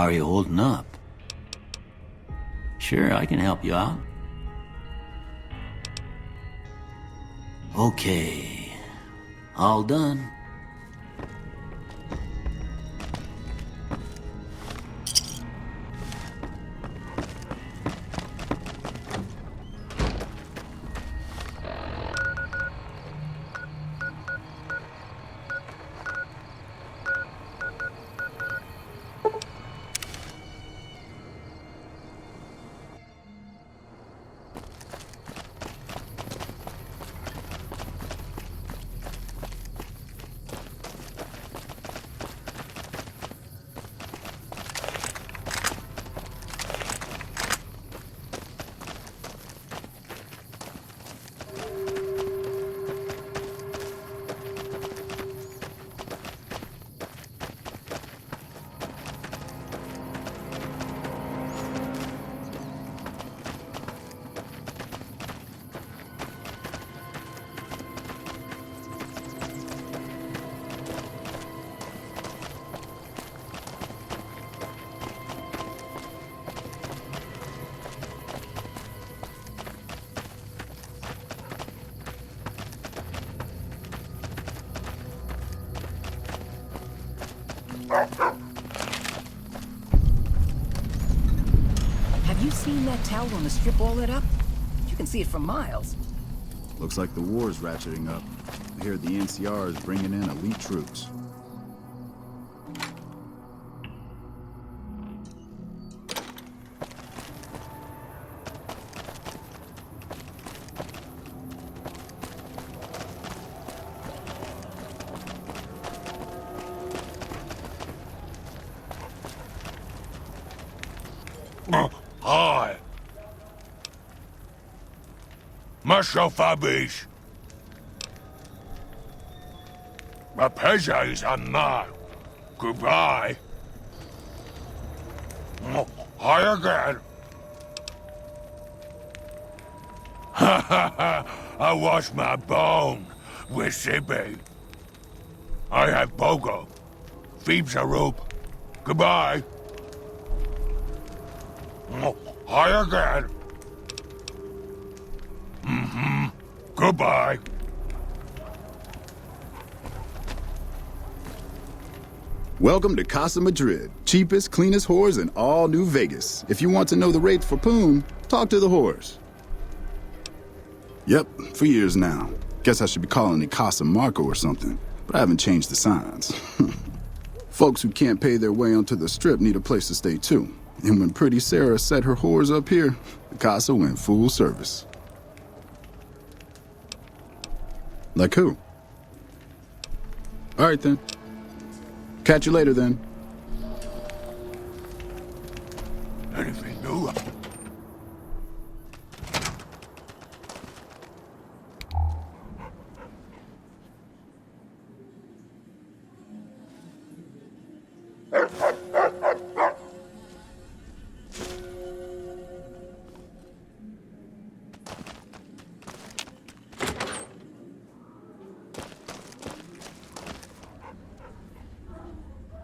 are you holding up? Sure, I can help you out. Okay. All done. Have you seen that tower on the strip all lit up? You can see it from miles. Looks like the war's ratcheting up. I hear the NCR is bringing in elite troops. Hi. Monsieur Fabiche. My pleasure is mine. Goodbye. Hi again. Ha ha ha! I wash my bone with Sippy. I have Pogo. Phoebes a rope. Goodbye. Hi again. Goodbye. Welcome to Casa Madrid, cheapest, cleanest whores in all New Vegas. If you want to know the rates for Poon, talk to the whores. Yep, for years now. Guess I should be calling it Casa Marco or something, but I haven't changed the signs. Folks who can't pay their way onto the strip need a place to stay too. And when Pretty Sarah set her whores up here, the Casa went full service. Like who? All right then. Catch you later then. Anything new?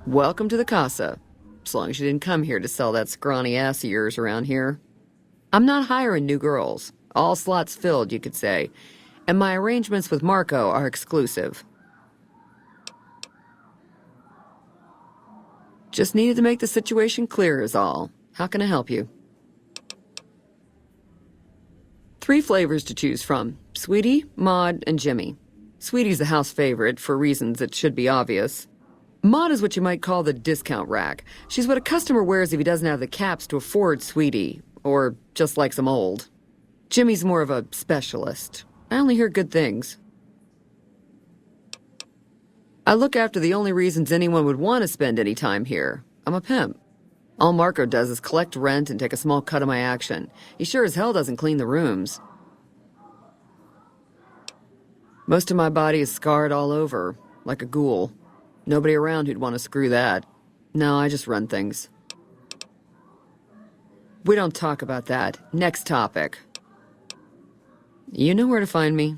Welcome to the Casa. As long as you didn't come here to sell that scrawny ass of yours around here. I'm not hiring new girls. All slots filled, you could say. And my arrangements with Marco are exclusive. Just needed to make the situation clear is all. How can I help you? 3 flavors to choose from. Sweetie, Maud, and Jimmy. Sweetie's the house favorite, for reasons that should be obvious. Maud is what you might call the discount rack. She's what a customer wears if he doesn't have the caps to afford Sweetie, or just likes them old. Jimmy's more of a specialist. I only hear good things. I look after the only reasons anyone would want to spend any time here. I'm a pimp. All Marco does is collect rent and take a small cut of my action. He sure as hell doesn't clean the rooms. Most of my body is scarred all over, like a ghoul. Nobody around who'd want to screw that. No, I just run things. We don't talk about that. Next topic. You know where to find me.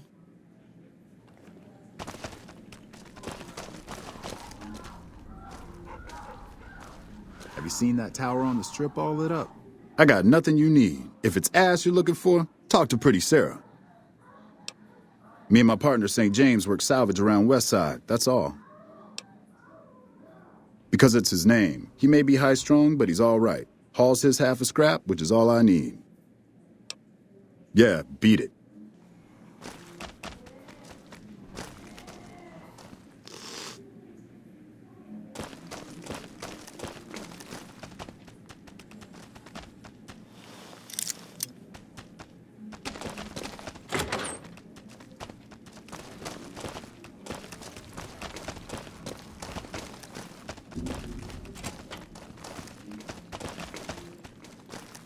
Have you seen that tower on the strip all lit up? I got nothing you need. If it's ass you're looking for, talk to Pretty Sarah. Me and my partner St. James work salvage around Westside, that's all. Because it's his name. He may be high-strung, but he's all right. Hauls his half a scrap, which is all I need. Yeah, beat it.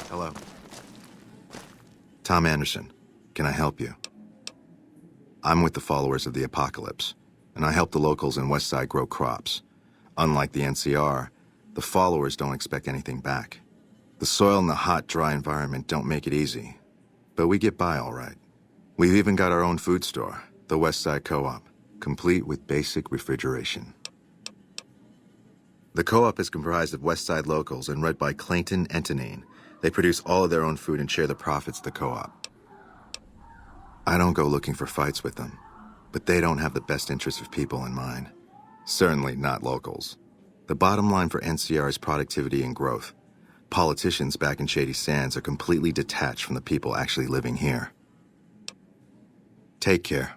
Hello. Tom Anderson. Can I help you? I'm with the followers of the apocalypse, and I help the locals in Westside grow crops. Unlike the NCR, the followers don't expect anything back. The soil and the hot, dry environment don't make it easy, but we get by all right. We've even got our own food store, the Westside Co-op, complete with basic refrigeration. The co-op is comprised of Westside locals and run by Clayton Entenine. They produce all of their own food and share the profits of the co-op. I don't go looking for fights with them, but they don't have the best interests of people in mind. Certainly not locals. The bottom line for NCR is productivity and growth. Politicians back in Shady Sands are completely detached from the people actually living here. Take care.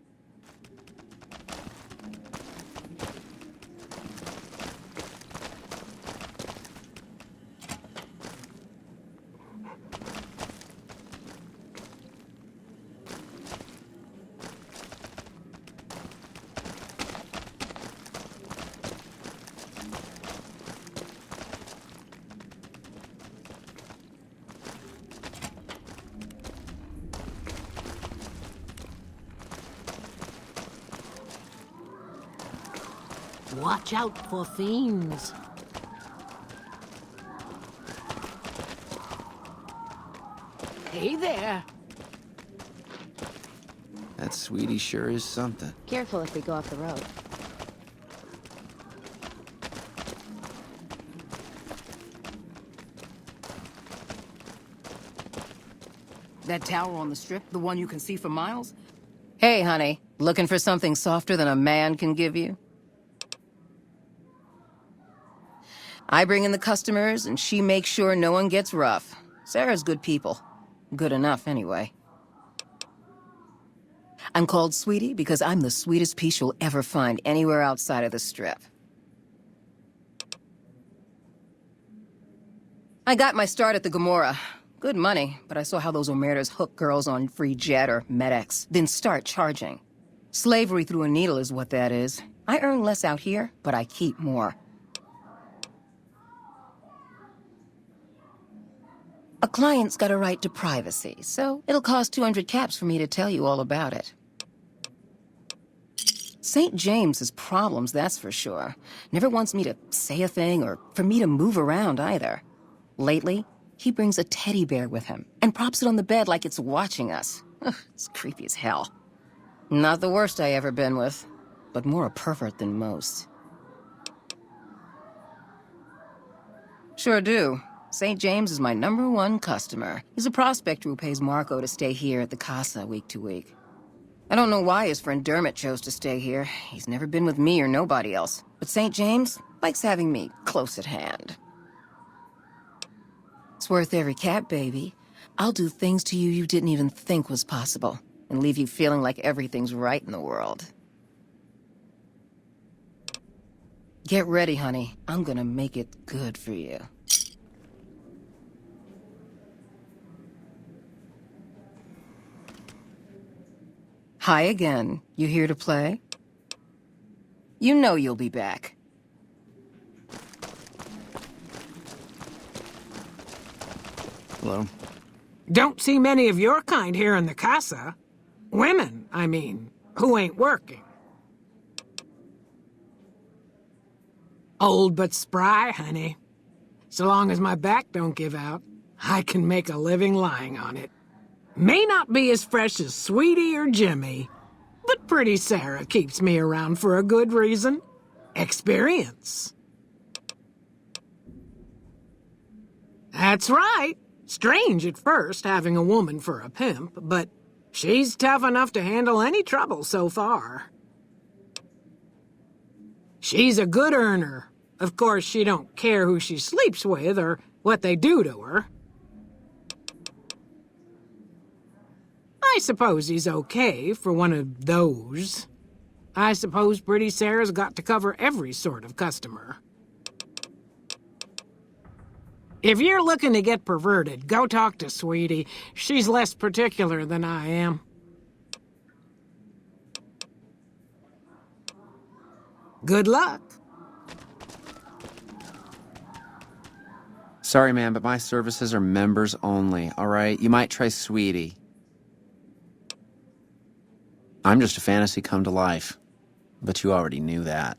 Watch out for fiends. Hey there. That sweetie sure is something. Careful if we go off the road. That tower on the strip, the one you can see for miles? Hey, honey, looking for something softer than a man can give you? I bring in the customers, and she makes sure no one gets rough. Sarah's good people. Good enough, anyway. I'm called Sweetie because I'm the sweetest piece you'll ever find anywhere outside of the strip. I got my start at the Gomorrah. Good money, but I saw how those Omertas hook girls on free jet or MedX, then start charging. Slavery through a needle is what that is. I earn less out here, but I keep more. A client's got a right to privacy, so it'll cost 200 caps for me to tell you all about it. St. James has problems, that's for sure. Never wants me to say a thing or for me to move around either. Lately, he brings a teddy bear with him and props it on the bed like it's watching us. Ugh, it's creepy as hell. Not the worst I ever been with, but more a pervert than most. Sure do. St. James is my #1 customer. He's a prospector who pays Marco to stay here at the Casa week to week. I don't know why his friend Dermot chose to stay here. He's never been with me or nobody else. But St. James likes having me close at hand. It's worth every cap, baby. I'll do things to you didn't even think was possible, and leave you feeling like everything's right in the world. Get ready, honey. I'm gonna make it good for you. Hi again. You here to play? You know you'll be back. Hello? Don't see many of your kind here in the casa. Women, I mean, who ain't working. Old but spry, honey. So long as my back don't give out, I can make a living lying on it. May not be as fresh as Sweetie or Jimmy, but Pretty Sarah keeps me around for a good reason. Experience. That's right. Strange at first, having a woman for a pimp, but she's tough enough to handle any trouble so far. She's a good earner. Of course, she don't care who she sleeps with or what they do to her. I suppose he's okay for one of those. I suppose Pretty Sarah's got to cover every sort of customer. If you're looking to get perverted, go talk to Sweetie. She's less particular than I am. Good luck. Sorry, man, but my services are members only, all right? You might try Sweetie. I'm just a fantasy come to life, but you already knew that.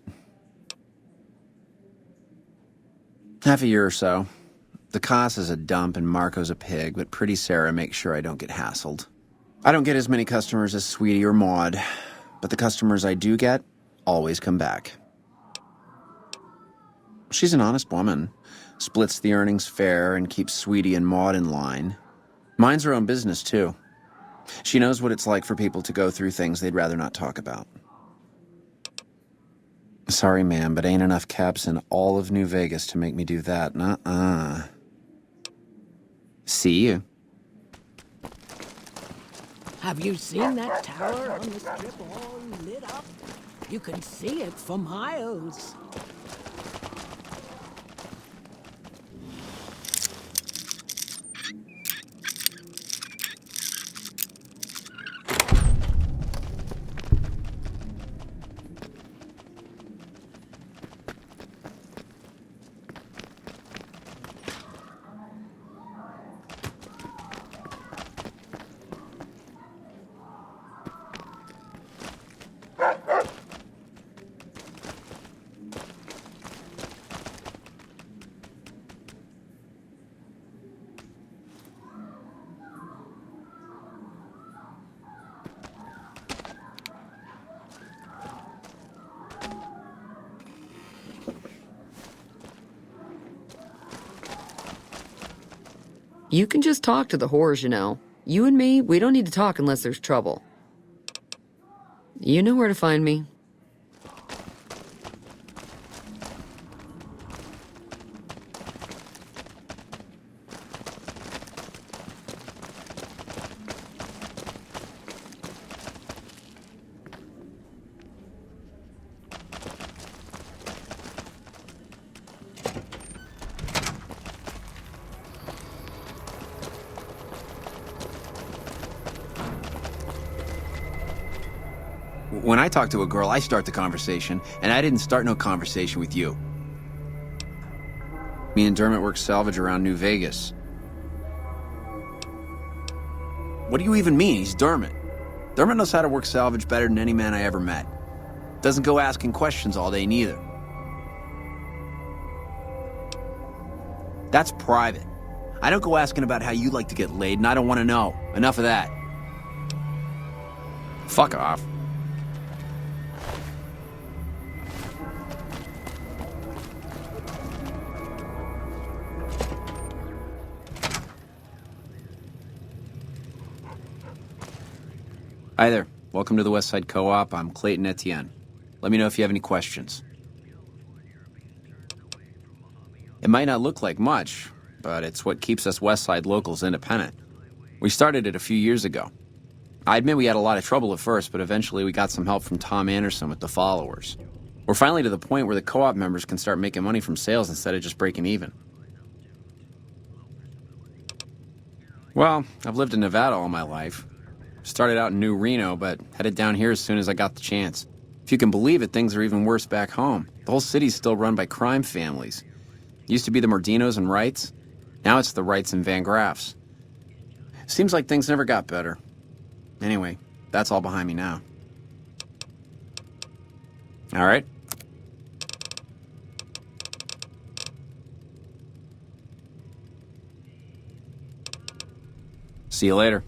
Half a year or so. The Cos is a dump and Marco's a pig, but Pretty Sarah makes sure I don't get hassled. I don't get as many customers as Sweetie or Maud, but the customers I do get always come back. She's an honest woman, splits the earnings fair and keeps Sweetie and Maud in line. Minds her own business, too. She knows what it's like for people to go through things they'd rather not talk about. Sorry, ma'am, but ain't enough caps in all of New Vegas to make me do that. Nuh-uh. See you. Have you seen that tower on the strip all lit up? You can see it for miles. You can just talk to the whores, you know. You and me, we don't need to talk unless there's trouble. You know where to find me. When I talk to a girl, I start the conversation, and I didn't start no conversation with you. Me and Dermot work salvage around New Vegas. What do you even mean? He's Dermot. Dermot knows how to work salvage better than any man I ever met. Doesn't go asking questions all day, neither. That's private. I don't go asking about how you like to get laid, and I don't want to know. Enough of that. Fuck off. Hi there. Welcome to the Westside Co-op. I'm Clayton Etienne. Let me know if you have any questions. It might not look like much, but it's what keeps us Westside locals independent. We started it a few years ago. I admit we had a lot of trouble at first, but eventually we got some help from Tom Anderson with the followers. We're finally to the point where the co-op members can start making money from sales instead of just breaking even. Well, I've lived in Nevada all my life. Started out in New Reno, but headed down here as soon as I got the chance. If you can believe it, things are even worse back home. The whole city's still run by crime families. Used to be the Mordinos and Wrights. Now it's the Wrights and Van Graffs. Seems like things never got better. Anyway, that's all behind me now. All right. See you later.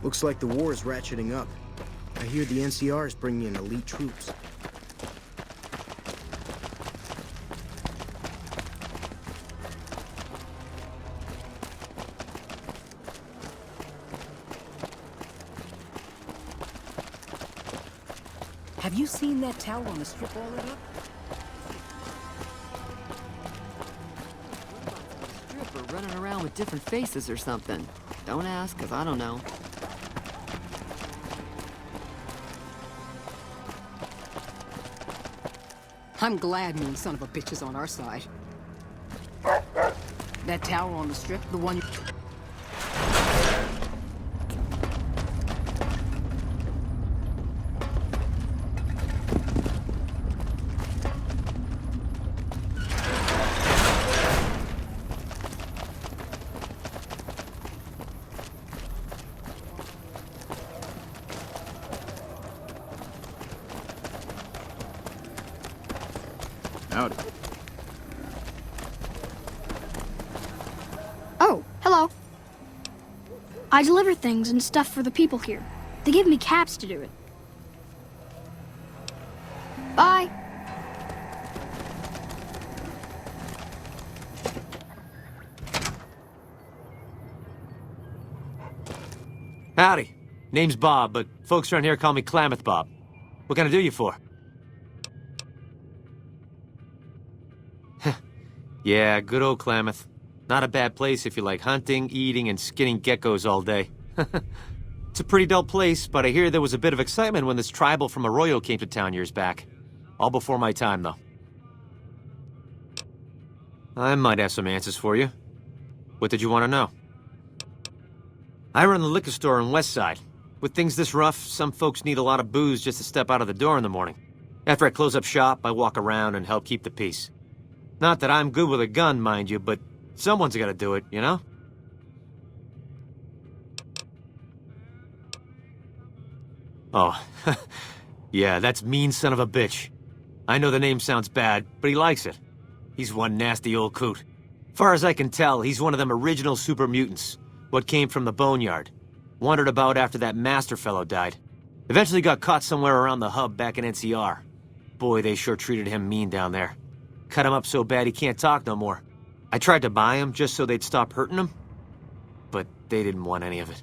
Looks like the war is ratcheting up. I hear the NCR is bringing in elite troops. Have you seen that tower on the strip all lit up? Strip or running around with different faces or something. Don't ask, because I don't know. I'm glad mean son of a bitch is on our side. That tower on the strip, the one... Howdy. Oh, hello. I deliver things and stuff for the people here. They give me caps to do it. Bye. Howdy. Name's Bob, but folks around here call me Klamath Bob. What can I do you for? Yeah, good old Klamath. Not a bad place if you like hunting, eating, and skinning geckos all day. It's a pretty dull place, but I hear there was a bit of excitement when this tribal from Arroyo came to town years back. All before my time, though. I might have some answers for you. What did you want to know? I run the liquor store in Westside. With things this rough, some folks need a lot of booze just to step out of the door in the morning. After I close up shop, I walk around and help keep the peace. Not that I'm good with a gun, mind you, but someone's gotta do it, you know? Oh, yeah, that's mean son of a bitch. I know the name sounds bad, but he likes it. He's one nasty old coot. Far as I can tell, he's one of them original super mutants. What came from the boneyard. Wandered about after that master fellow died. Eventually got caught somewhere around the hub back in NCR. Boy, they sure treated him mean down there. Cut him up so bad he can't talk no more. I tried to buy him just so they'd stop hurting him, but they didn't want any of it.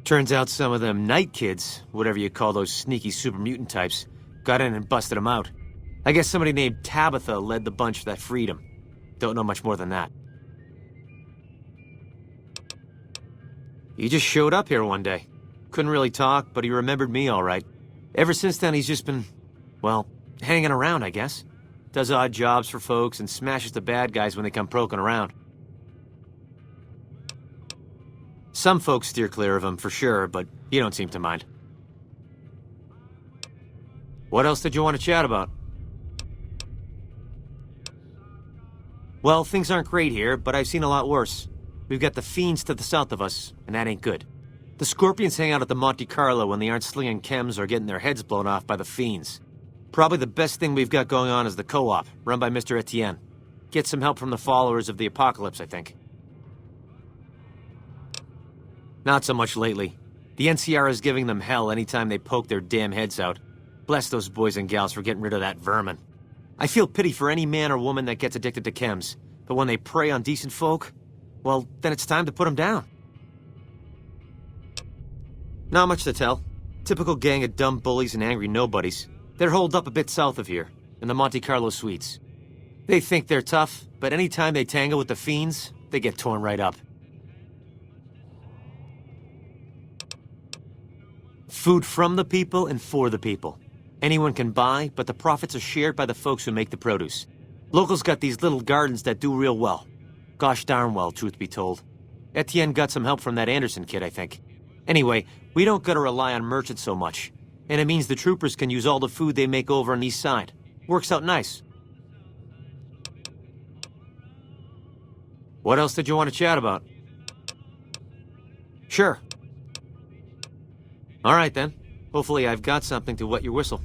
Turns out some of them night kids, whatever you call those sneaky super mutant types, got in and busted him out. I guess somebody named Tabitha led the bunch that freed him. Don't know much more than that. He just showed up here one day. Couldn't really talk, but he remembered me all right. Ever since then, he's just been, well, hanging around, I guess. Does odd jobs for folks and smashes the bad guys when they come poking around. Some folks steer clear of him for sure, but you don't seem to mind. What else did you want to chat about? Well, things aren't great here, but I've seen a lot worse. We've got the fiends to the south of us, and that ain't good. The Scorpions hang out at the Monte Carlo when they aren't slinging chems or getting their heads blown off by the fiends. Probably the best thing we've got going on is the co-op, run by Mr. Etienne. Get some help from the followers of the apocalypse, I think. Not so much lately. The NCR is giving them hell anytime they poke their damn heads out. Bless those boys and gals for getting rid of that vermin. I feel pity for any man or woman that gets addicted to chems, but when they prey on decent folk, well, then it's time to put them down. Not much to tell. Typical gang of dumb bullies and angry nobodies. They're holed up a bit south of here, in the Monte Carlo suites. They think they're tough, but anytime they tangle with the fiends, they get torn right up. Food from the people and for the people. Anyone can buy, but the profits are shared by the folks who make the produce. Locals got these little gardens that do real well. Gosh darn well, truth be told. Etienne got some help from that Anderson kid, I think. Anyway, we don't gotta rely on merchants so much. And it means the troopers can use all the food they make over on the east side. Works out nice. What else did you want to chat about? Sure. All right, then. Hopefully I've got something to wet your whistle.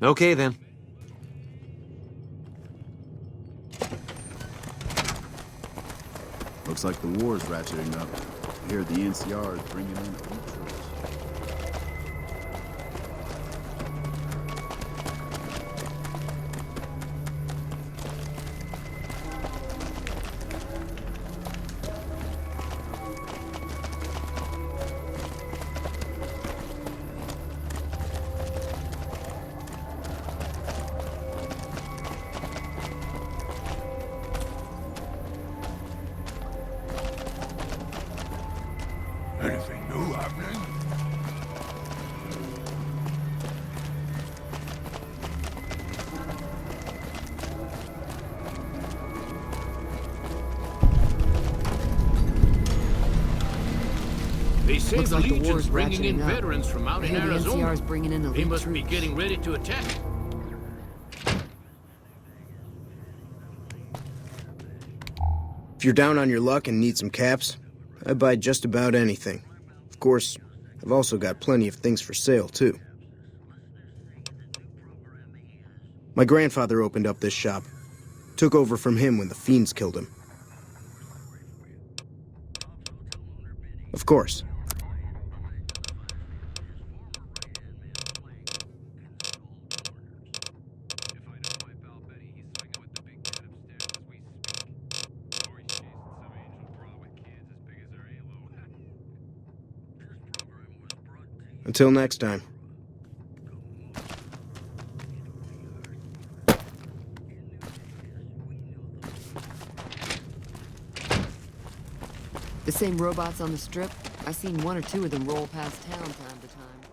Okay, then. Looks like the war's ratcheting up. I hear the NCR is bringing in elite troops. Anything new happening? They say Looks the like the Legion's war's bringing in ratcheting up. veterans from out I in hear the Arizona. NCR's bringing in They elite must be troops. getting ready to attack. If you're down on your luck and need some caps, I buy just about anything. Of course, I've also got plenty of things for sale, too. My grandfather opened up this shop. Took over from him when the fiends killed him. Of course. Until next time. The same robots on the strip? I seen one or two of them roll past town time to time.